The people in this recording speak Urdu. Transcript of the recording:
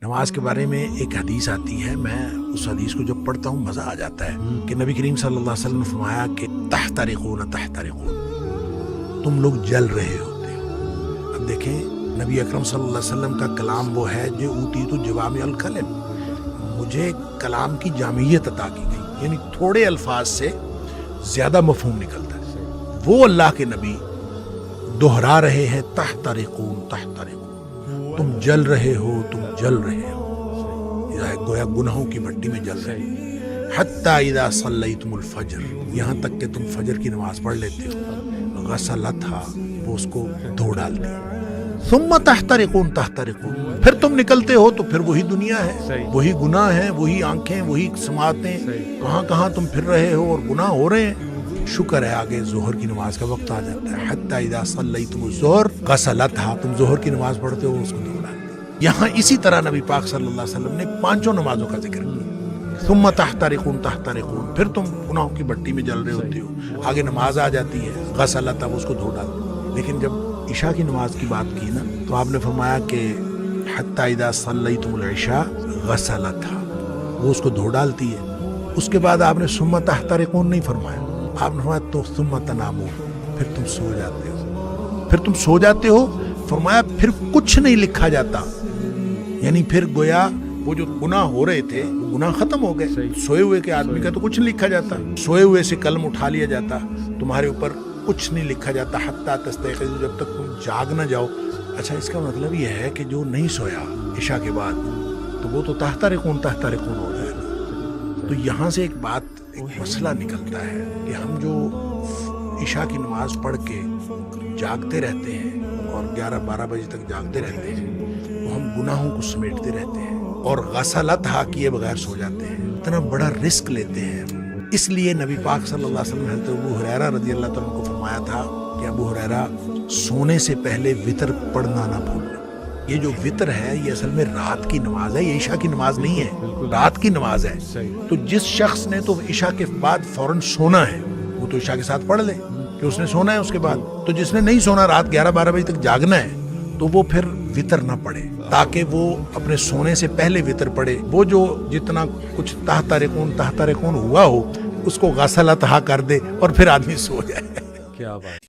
نماز کے بارے میں ایک حدیث آتی ہے، میں اس حدیث کو جب پڑھتا ہوں مزہ آ جاتا ہے کہ نبی کریم صلی اللہ علیہ وسلم نے فرمایا کہ تحترقون تحترقون، تم لوگ جل رہے ہوتے ہو۔ اب دیکھیں نبی اکرم صلی اللہ علیہ وسلم کا کلام وہ ہے جو اوتیت جوامع الکلم، مجھے کلام کی جامعیت عطا کی گئی، یعنی تھوڑے الفاظ سے زیادہ مفہوم نکلتا ہے۔ وہ اللہ کے نبی دہرا رہے ہیں تحترقون تحترقون، تم جل رہے ہو، تم جل رہے ہو، گویا گناہوں کی بھٹی میں جل رہے ہو۔ حتی اذا صلیتم الفجر، یہاں تک کہ تم فجر کی نماز پڑھ لیتے ہو، غسلتھا، وہ اس کو دھو ڈالتے ہیں۔ ثم تحترقون تحترقون، پھر تم نکلتے ہو تو پھر وہی دنیا ہے، وہی گناہ ہیں، وہی آنکھیں، وہی سماعتیں، کہاں کہاں تم پھر رہے ہو اور گناہ ہو رہے ہیں۔ شکر ہے آگے ظہر کی نماز کا وقت آ جاتا ہے۔ حتی اذا صلیتم الظہر غسلتھا، تم ظہر کی نماز پڑھتے ہو، اس کو دھو ڈالتے ہیں۔ یہاں اسی طرح نبی پاک صلی اللہ علیہ وسلم نے پانچوں نمازوں کا ذکر کیا۔ ثم تحترقون تحترقون، پھر تم گناہوں کی بھٹی میں جل رہے ہوتے ہو، آگے نماز آ جاتی ہے، غسلتھا، اس کو دھو ڈالتے ہیں۔ لیکن جب عشاء کی نماز کی بات کی نا تو آپ نے فرمایا کہ حتی اذا صلیتم العشاء غسلتھا، وہ اس کو دھو ڈالتی ہے۔ اس کے بعد آپ نے ثم تحترقون نہیں فرمایا، آپ نے فرمایا تو ثم تنامون، پھر تم سو جاتے ہو، پھر تم سو جاتے ہو۔ فرمایا پھر کچھ نہیں لکھا جاتا، یعنی پھر گویا وہ جو گناہ ہو رہے تھے وہ گناہ ختم ہو گئے۔ سوئے ہوئے کے آدمی کا تو کچھ نہیں لکھا جاتا، سوئے ہوئے سے قلم اٹھا لیا جاتا، تمہارے اوپر کچھ نہیں لکھا جاتا حتی تستيقظوا، جب تک تم جاگ نہ جاؤ۔ اچھا، اس کا مطلب یہ ہے کہ جو نہیں سویا عشاء کے بعد تو وہ تو تحترقون تحترقون ہو جائے گا۔ تو یہاں سے ایک بات، ایک مسئلہ نکلتا ہے کہ ہم جو عشاء کی نماز پڑھ کے جاگتے رہتے ہیں اور 11-12 بجے تک جاگتے رہتے ہیں، وہ ہم گناہوں کو سمیٹتے رہتے ہیں اور غسلتھا کیے بغیر سو جاتے ہیں، اتنا بڑا رسک لیتے ہیں۔ اس لیے نبی پاک صلی اللہ علیہ وسلم نے حضرت ابو ہریرہ رضی اللہ تعالیٰ عنہ کو فرمایا تھا کہ ابو ہریرہ سونے سے پہلے وتر پڑھنا نہ بھولنا۔ یہ جو وتر ہے یہ اصل میں رات کی نماز ہے، یہ عشاء کی نماز نہیں ہے، رات کی نماز ہے۔ تو جس شخص نے تو عشاء کے بعد فوراً سونا ہے وہ تو عشاء کے ساتھ پڑھ لے کہ اس نے سونا ہے اس کے بعد۔ تو جس نے نہیں سونا، رات 11-12 بجے تک جاگنا ہے، تو وہ پھر وتر نہ پڑھے، تاکہ وہ اپنے سونے سے پہلے وتر پڑھے۔ وہ جو جتنا کچھ تحترقون تحترقون ہوا ہو اس کو غسلتھا کر دے اور پھر آدمی سو جائے۔ کیا بات۔